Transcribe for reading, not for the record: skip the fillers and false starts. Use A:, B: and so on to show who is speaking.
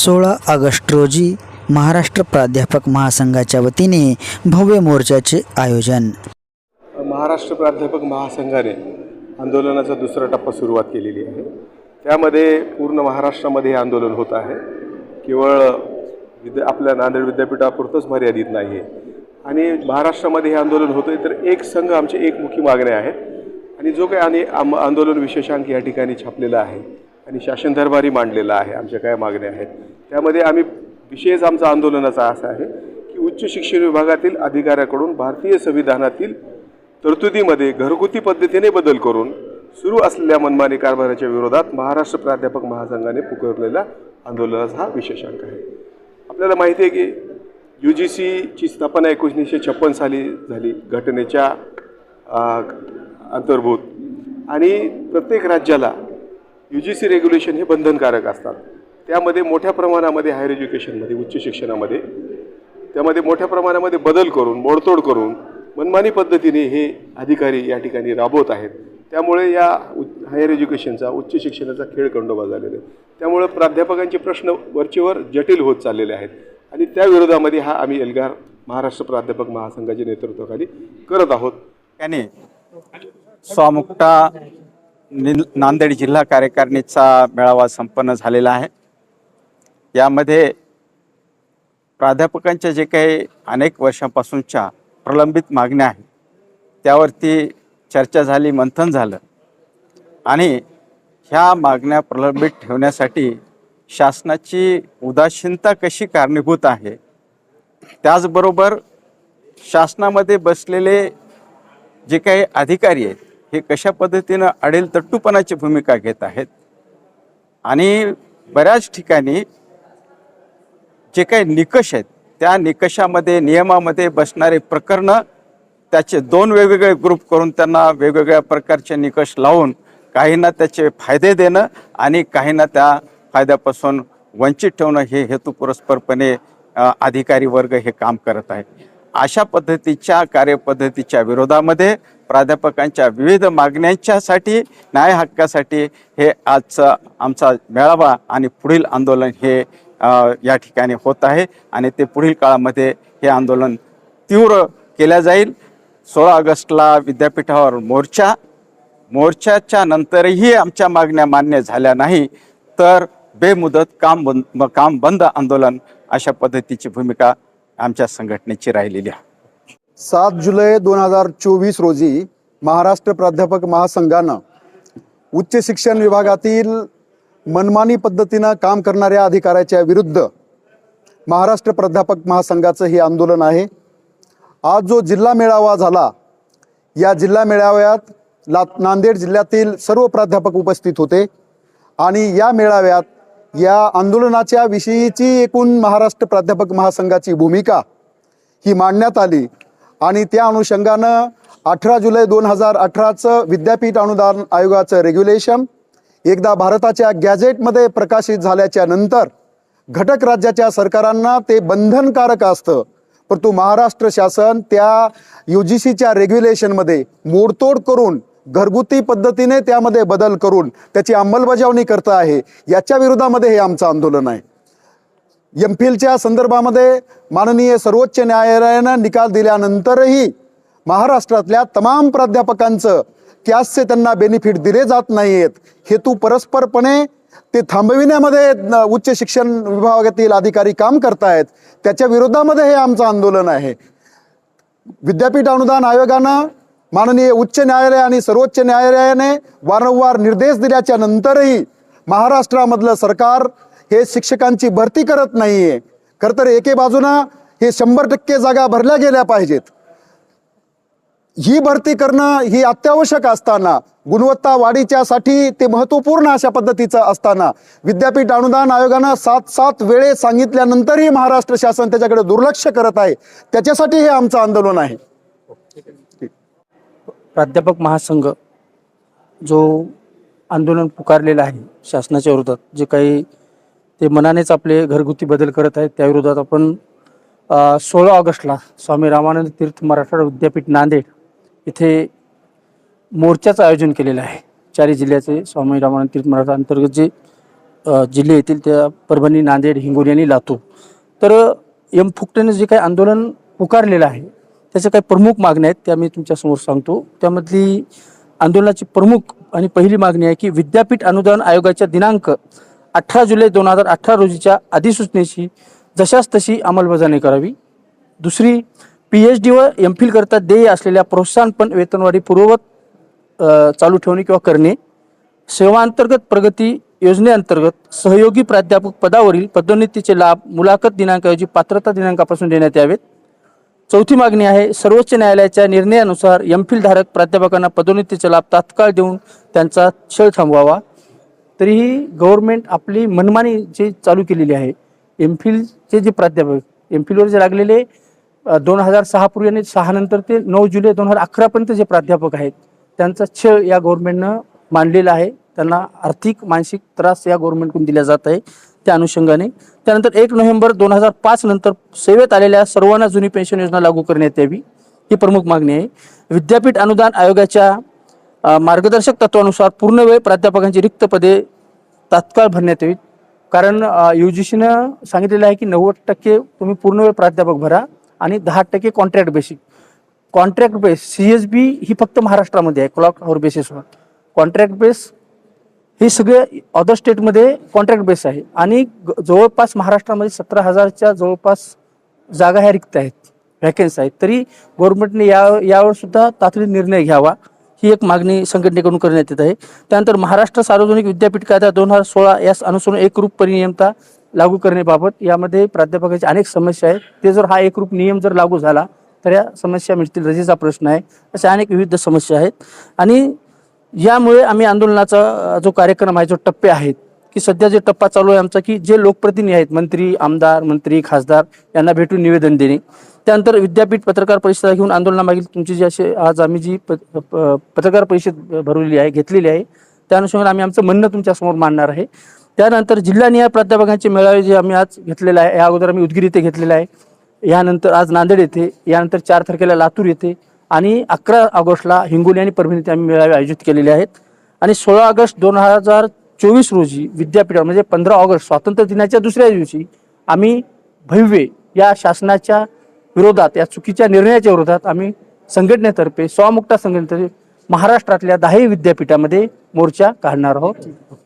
A: 16 August रोजी महाराष्ट्र प्राध्यापक महासंघाच्या वतीने भव्य मोर्चाचे आयोजन।
B: महाराष्ट्र प्राध्यापक महासंघाने आंदोलनाचा दुसरा टप्पा सुरुवात केलेली आहे। त्यामध्ये पूर्ण महाराष्ट्रामध्ये हे आंदोलन होत आहे। केवळ आपल्या नांदेड विद्यापीठापुरतंच मर्यादित नाही आहे आणि महाराष्ट्रामध्ये हे आंदोलन होतं आहे। तर एक संघ आमचे एकमुखी मागण्या आहेत आणि जो काही आंदोलन विशेषांक या ठिकाणी छापलेला आहे आणि शासन दरबारी मांडलेला आहे। आमच्या काय मागण्या आहेत त्यामध्ये आम्ही विशेष आमचा आंदोलनाचा असा आहे की उच्च शिक्षण विभागातील अधिकाऱ्याकडून भारतीय संविधानातील तरतुदीमध्ये घरगुती पद्धतीने बदल करून सुरू असलेल्या मनमानी कारभाराच्या विरोधात महाराष्ट्र प्राध्यापक महासंघाने पुकारलेला आंदोलनाचा हा विशेषांक आहे। आपल्याला माहिती आहे की UGCची स्थापना 1956 साली झाली घटनेच्या अंतर्भूत आणि प्रत्येक राज्याला UGC रेग्युलेशन हे बंधनकारक असतात। त्यामध्ये मोठ्या प्रमाणामध्ये हायर एज्युकेशनमध्ये उच्च शिक्षणामध्ये त्यामध्ये मोठ्या प्रमाणामध्ये बदल करून मोडतोड करून मनमानी पद्धतीने हे अधिकारी या ठिकाणी राबवत आहेत। त्यामुळे या हायर एज्युकेशनचा उच्च शिक्षणाचा खेळ खंडोबा झालेला आहे। त्यामुळे प्राध्यापकांचे प्रश्न वरचेवर जटिल होत चाललेले आहेत आणि त्या विरोधामध्ये हा आम्ही एल्गार महाराष्ट्र प्राध्यापक महासंघाच्या नेतृत्वाखाली करत आहोत।
C: त्याने स्वामुक्ता नांदेड जिल्हा कार्यकारिणीचा मेळावा संपन्न झालेला आहे। यामध्ये प्राध्यापकांच्या जे काही अनेक वर्षांपासूनच्या प्रलंबित मागण्या आहेत त्यावरती चर्चा झाली, मंथन झालं आणि ह्या मागण्या प्रलंबित ठेवण्यासाठी शासनाची उदासीनता कशी कारणीभूत आहे, त्याचबरोबर शासनामध्ये बसलेले जे काही अधिकारी आहेत हे कशा पद्धतीनं अडेलतट्टूपणाची भूमिका घेत आहेत आणि बऱ्याच ठिकाणी जे काही निकष आहेत त्या निकषामध्ये नियमामध्ये बसणारे प्रकरणं त्याचे दोन वेगवेगळे ग्रुप करून त्यांना वेगवेगळ्या प्रकारचे निकष लावून काहींना त्याचे फायदे देणं आणि काहींना त्या फायद्यापासून वंचित ठेवणं हे हेतुपुरस्परपणे अधिकारी वर्ग हे काम करत आहे। अशा पद्धतीच्या कार्यपद्धतीच्या विरोधामध्ये प्राध्यापकांच्या विविध मागण्यांच्यासाठी न्याय हक्कासाठी हे आजचा आमचा मेळावा आणि पुढील आंदोलन हे या ठिकाणी होत आहे आणि ते पुढील काळामध्ये हे आंदोलन तीव्र केल्या जाईल। 16 ऑगस्टला विद्यापीठावर मोर्चाच्या नंतरही आमच्या मागण्या मान्य झाल्या नाही तर बेमुदत काम बंद आंदोलन अशा पद्धतीची भूमिका आमच्या संघटनेची राहिलेली आहे।
D: 7 जुलै 2024 रोजी महाराष्ट्र प्राध्यापक महासंघानं उच्च शिक्षण विभागातील मनमानी पद्धतीनं काम करणाऱ्या अधिकाऱ्याच्या विरुद्ध महाराष्ट्र प्राध्यापक महासंघाचं हे आंदोलन आहे। आज जो जिल्हा मेळावा झाला या जिल्हा मेळाव्यात नांदेड जिल्ह्यातील सर्व प्राध्यापक उपस्थित होते आणि या मेळाव्यात या आंदोलनाच्या विषयीची एकूण महाराष्ट्र प्राध्यापक महासंघाची भूमिका ही मांडण्यात आली आणि त्या अनुषंगानं 18 जुलै 2018चं विद्यापीठ अनुदान आयोगाचं रेग्युलेशन एकदा भारताच्या गॅझेटमध्ये प्रकाशित झाल्याच्या नंतर घटक राज्याच्या सरकारांना ते बंधनकारक असतं, परंतु महाराष्ट्र शासन त्या UGCच्या रेग्युलेशनमध्ये मोडतोड करून घरगुती पद्धतीने त्यामध्ये बदल करून त्याची अंमलबजावणी करत आहे। याच्या विरोधामध्ये हे आमचं आंदोलन आहे। MPhilच्या संदर्भामध्ये माननीय सर्वोच्च न्यायालयानं निकाल दिल्यानंतरही महाराष्ट्रातल्या तमाम प्राध्यापकांचं कॅस्टचे त्यांना बेनिफिट दिले जात नाही आहेत। हेतू परस्परपणे ते थांबविण्यामध्ये उच्च शिक्षण विभागातील अधिकारी काम करतायत, त्याच्या विरोधामध्ये हे आमचं आंदोलन आहे। विद्यापीठ अनुदान आयोगानं माननीय उच्च न्यायालय आणि सर्वोच्च न्यायालयाने वारंवार निर्देश दिल्याच्या नंतरही महाराष्ट्रामधलं सरकार हे शिक्षकांची भरती करत नाहीये। खरं तर एके बाजूनं हे 100% जागा भरल्या गेल्या पाहिजेत, ही भरती करणं ही अत्यावश्यक असताना गुणवत्ता वाढीच्यासाठी ते महत्त्वपूर्ण अशा पद्धतीचं असताना विद्यापीठ अनुदान आयोगानं 7 वेळेस सांगितल्यानंतरही महाराष्ट्र शासन त्याच्याकडे दुर्लक्ष करत आहे। त्याच्यासाठी हे आमचं आंदोलन आहे।
E: प्राध्यापक महासंघ जो आंदोलन पुकारलेलं आहे शासनाच्या विरोधात, जे काही ते मनानेच आपले घरगुती बदल करत आहेत त्या विरोधात आपण 16 ऑगस्टला स्वामी रामानंद तीर्थ मराठवाडा विद्यापीठ नांदेड इथे मोर्चाचं आयोजन केलेलं आहे। 4 जिल्ह्याचे स्वामी रामानंद तीर्थ मराठा अंतर्गत जे जिल्हे येतील त्या परभणी, नांदेड, हिंगोली आणि लातूर. तर एम फुकटेने जे काही आंदोलन पुकारलेलं आहे त्याच्या काही प्रमुख मागण्या आहेत त्या मी तुमच्यासमोर सांगतो. त्यामधली आंदोलनाची प्रमुख आणि पहिली मागणी आहे की विद्यापीठ अनुदान आयोगाच्या दिनांक 18 जुलै 2018 रोजीच्या अधिसूचनेची जशास तशी अंमलबजावणी करावी. दुसरी, PhD व MPhil करता देय असलेल्या प्रोत्साहनपण वेतनवाढी पूर्ववत चालू ठेवणे किंवा करणे. सेवांतर्गत प्रगती योजनेअंतर्गत सहयोगी प्राध्यापक पदावरील पदोन्नतीचे लाभ मुलाखत दिनांकाऐवजी पात्रता दिनांकापासून देण्यात यावेत. चौथी मागणी आहे सर्वोच्च न्यायालयाच्या निर्णयानुसार MPhil धारक प्राध्यापकांना पदोन्नतीचा लाभ तात्काळ देऊन त्यांचा छळ थांबवावा. तरीही गव्हर्नमेंट आपली मनमानी जे चालू केलेली आहे, MPhilचे जे प्राध्यापक MPhilवर जे लागलेले 2006 पूर्वी आणि 6 नंतर ते 9 जुलै 2011 पर्यंत जे प्राध्यापक आहेत त्यांचा छळ या गव्हर्नमेंटनं मांडलेला आहे. त्यांना आर्थिक मानसिक त्रास या गव्हर्नमेंटकडून दिला जात आहे. त्या अनुषंगाने त्यानंतर 1 नोव्हेंबर 2005 नंतर सेवेत आलेल्या सर्वांना जुनी पेन्शन योजना लागू करण्यात यावी, ही प्रमुख मागणी आहे. विद्यापीठ अनुदान आयोगाच्या मार्गदर्शक तत्वानुसार पूर्णवेळ प्राध्यापकांची रिक्त पदे तात्काळ भरण्यात यावीत. कारण UGCनं सांगितलेलं आहे की 90% तुम्ही पूर्णवेळ प्राध्यापक भरा आणि 10% contract basic. Contract base CSB ही फक्त महाराष्ट्रामध्ये आहे, क्लॉक आवर बेसिसवर. कॉन्ट्रॅक्ट बेस हे सगळे अदर स्टेटमध्ये कॉन्ट्रॅक्ट बेस आहे आणि जवळपास महाराष्ट्रामध्ये 17,000च्या जवळपास जागा ह्या रिक्त आहेत, व्हॅकन्सी आहेत. तरी गव्हर्नमेंटने यावर सुद्धा तातडीने निर्णय घ्यावा, ही एक मागणी संघटनेकडून करण्यात येत आहे. त्यानंतर महाराष्ट्र सार्वजनिक विद्यापीठ कायदा 2016 यास अनुसरून एकरूप परिनियमता लागू करण्याबाबत यामध्ये प्राध्यापकाची अनेक समस्या आहेत. ते जर हा एकरूप नियम जर लागू झाला तर या समस्या मिळतील, रजेचा प्रश्न आहे, अशा अनेक विविध समस्या आहेत. आणि यामुळे आम्ही आंदोलनाचा जो कार्यक्रम आहे, जो टप्पे आहेत की सध्या जे टप्पा चालू आहे आमचा की जे लोकप्रतिनिधी आहेत, मंत्री, आमदार, मंत्री, खासदार यांना भेटून निवेदन देणे. त्यानंतर विद्यापीठ पत्रकार परिषद घेऊन आंदोलनामागील तुमची जी असे आज आम्ही जी पत्रकार परिषद भरवलेली आहे, घेतलेली आहे, त्या अनुषंगाने आम्ही आमचं म्हणणं तुमच्यासमोर मांडणार आहे. त्यानंतर जिल्हानिहाय प्राध्यापकांचे मेळावे जे आम्ही आज घेतलेले आहे, या अगोदर आम्ही उदगीर येथे घेतलेला आहे, यानंतर आज नांदेड येथे, यानंतर 4 तारखेला लातूर येथे आणि 11 ऑगस्टला हिंगोली आणि परभणी येथे आम्ही मेळावे आयोजित केलेले आहेत. आणि 16 ऑगस्ट 2024 रोजी विद्यापीठावर म्हणजे 15 ऑगस्ट स्वातंत्र्य दिनाच्या दुसऱ्या दिवशी आम्ही भव्य या शासनाच्या विरोधात, या चुकीच्या निर्णयाच्या विरोधात आम्ही संघटनेतर्फे, स्वामुक्ता संघटनेतर्फे महाराष्ट्रातल्या 10 विद्यापीठामध्ये मोर्चा काढणार आहोत.